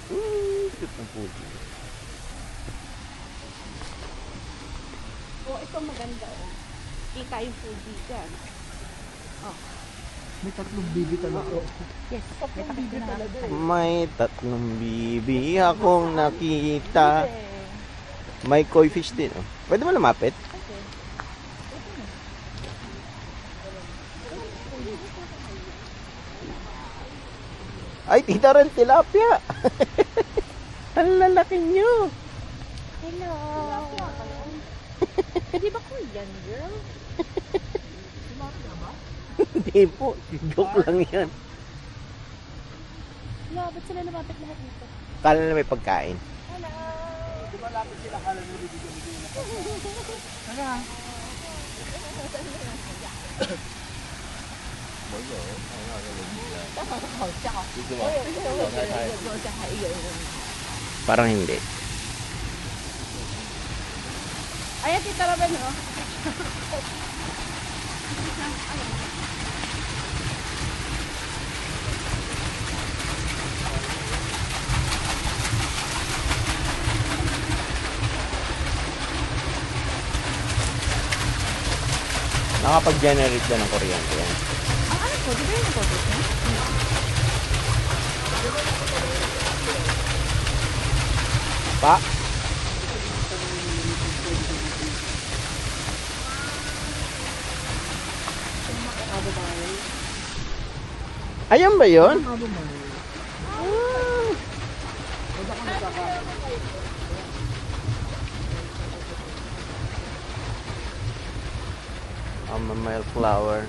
Cute ng Fuji. Oh, ito maganda oh. Kita yung Fuji dyan. Oh. May tatlong bibi talaga. Yes, may bibi talaga. May tatlong bibi akong nakita. May koi fish din. Oh. Pwede mo lumapit? Ay, tita rin tilapia. Ang lalaki nyo. Hello. Di ba Korean girl? Hindi po. Joke lang yan. Hello, ba't sila lumapit lahat dito? Kala na may pagkain. Hello. Di ba lapit sila kala nyo bibigyan na Tara. Parang hindi. Ayan, tita Robin, oh. Nakapag-generate na ng kuryente yan. Ang ano po, di ba yung photos niya? Pa? Ayan ba yun? Chamomile flower.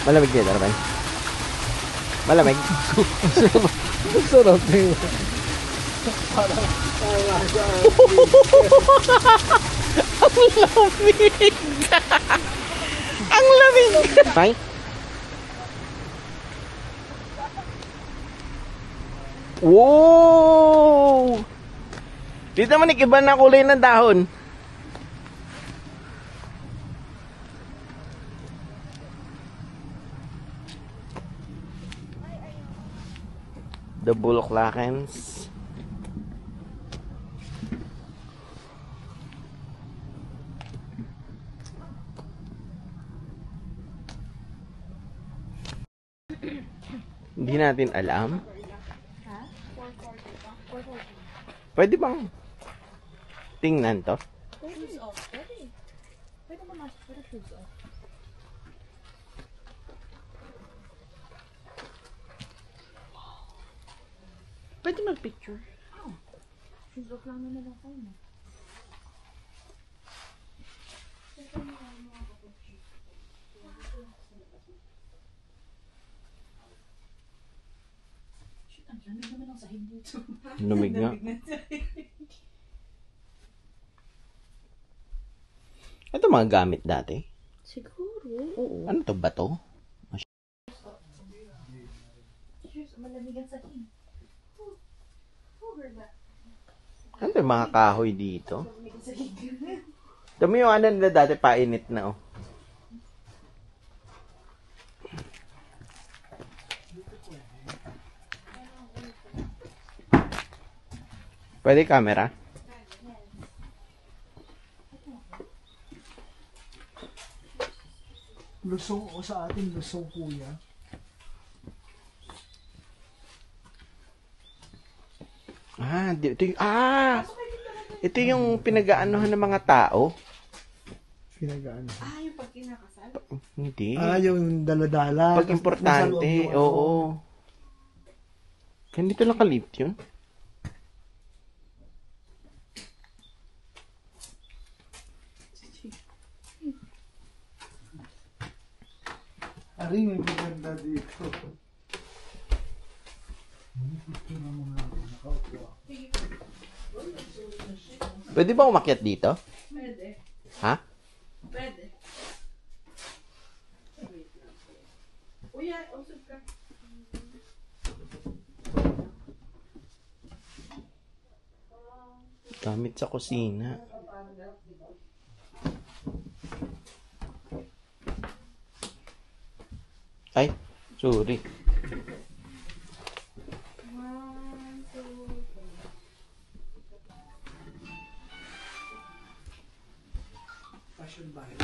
Malamig din, ano ba? Malamig. Sarap na yun. Ang lamig! Ang lamig! Ay? Wow! Dito man iba na kulay ng dahon. The Bulaklakens. Hindi natin alam. Pwede bang tingnan to? Shoes off. Pwede. Pwede mo masok. Pwede shoes off. Pwede mag-picture. Oh. Shoes off lang naman ako na. Ang lamig naman ang sahig dito. Lumig nga. Ito mga gamit dati. Siguro. Oo. Ano to, bato? Malamig ang sahig. Ano yung mga kahoy dito? Dami yung ano nila dati, painit na oh. Pwede camera? Lusong o sa atin, lusong kuya. Ito yung pinag-aanohan ng mga tao. Pinag-ano? Yung pag kinakasal? Hindi. Yung daladala. Pag importante, oo. Ganito lang kalit yun. Ari, may maganda dito. Pwede ba umakyat dito? Pwede. Ha? Pwede. Kuya, usap ka. Gamit sa kusina. Ay, sorry. Fashion bahay.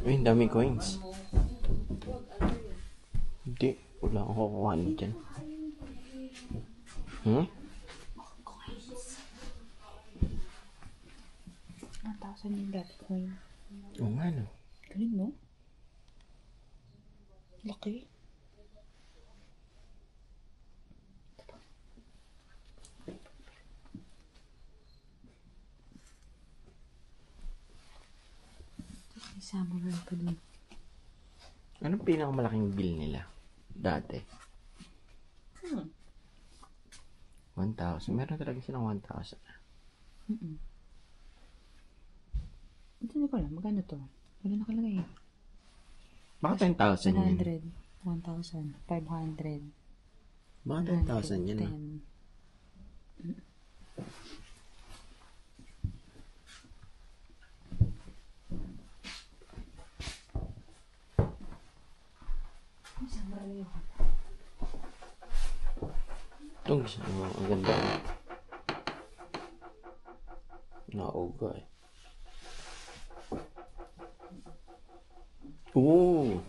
Uy, ang daming coins. Hindi, wala akong kukuhanin dyan. Hmm? 1,000 yung dati coin. Oo nga, no? Galing, no? Laki. May samurai pa dun. Anong pinakamalaking bill nila? Dati. 1,000. Meron talaga silang 1,000. Hindi ko alam. Magkano to? Wala nakalagay. Baka 10,000 yun. 100. 1,000. 500. Baka 10,000 yun. 10. Itong ang ganda. Nauga eh. Oo.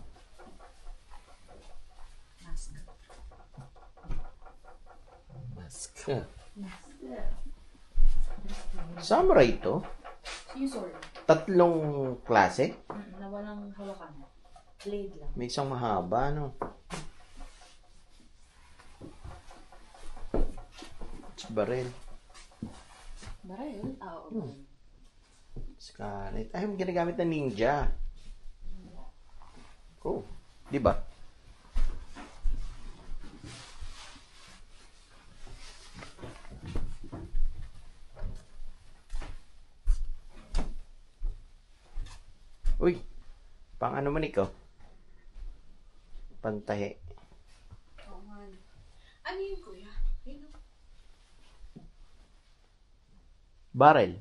Mask. Samurai to? Yung sword. Tatlong klase? Na walang hawakan. Blade lang. May isang mahaba, no? It's baril. Baril? Oo. Scarlet. Ay, ginagamit ng ninja. Oh, di ba? Uy, pang ano man ikaw? Pantahe. Oo nga. Ano yun, kuya? Ayun. Barrel.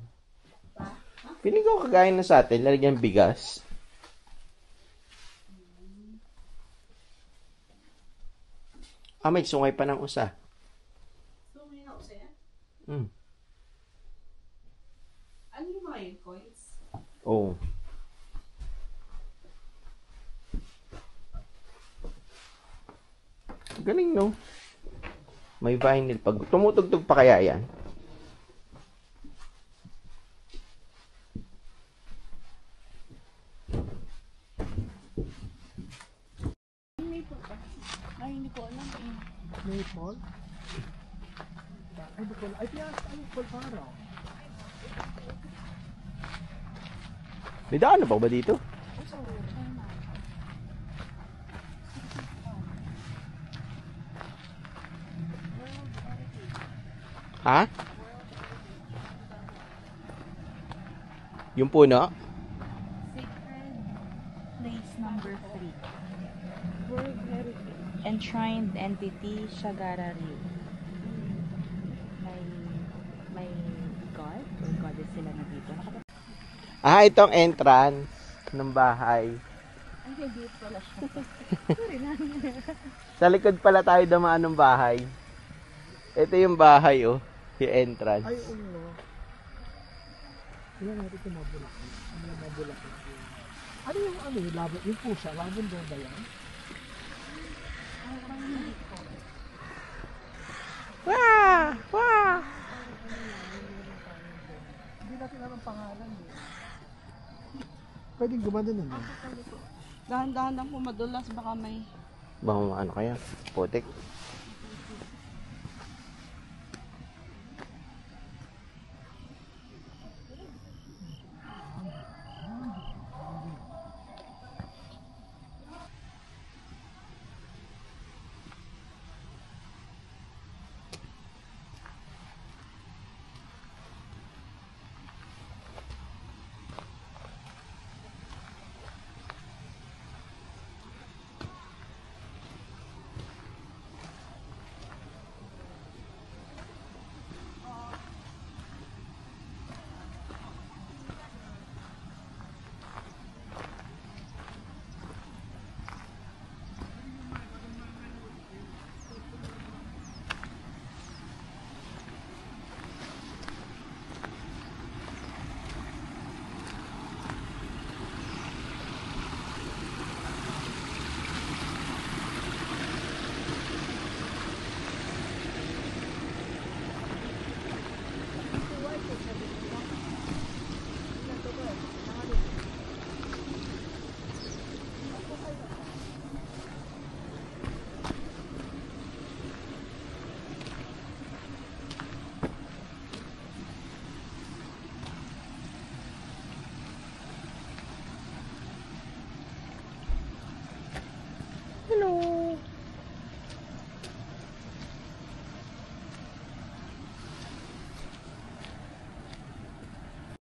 Feeling ko kagaya na sa atin, lalagyan bigas. Ah, may sungay pa ng usa. So, may na yan? Hmm. Ano yung mga yun, coins? Oo. Galing, no? May vinyl. Pag tumutugtog pa kaya yan? Maple ba? Ay, hindi ko alam eh. Maple? Ay, bukol. Ay, bukol parang. May daan na ba dito? Ha? Yung puno? Sacred place number 3. Enshrined entity, Shagara Ryu. May god or goddess sila na dito. Ah, itong entrance ng bahay. Ay, hindi pala siya. Sa likod pala tayo damaan ng bahay. Ito yung bahay, oh. Yung entrance. Ay, oo. Tingnan natin ito mabulak. Ano yung mabulak? Ano yung ano yung labon? Yung pusa, labon doon ba yan? Wah! Wah! Hindi natin alam ang pangalan eh. Pwedeng gumano nun eh. Dahan-dahan lang po madulas, baka may Baka ano kaya? Putik.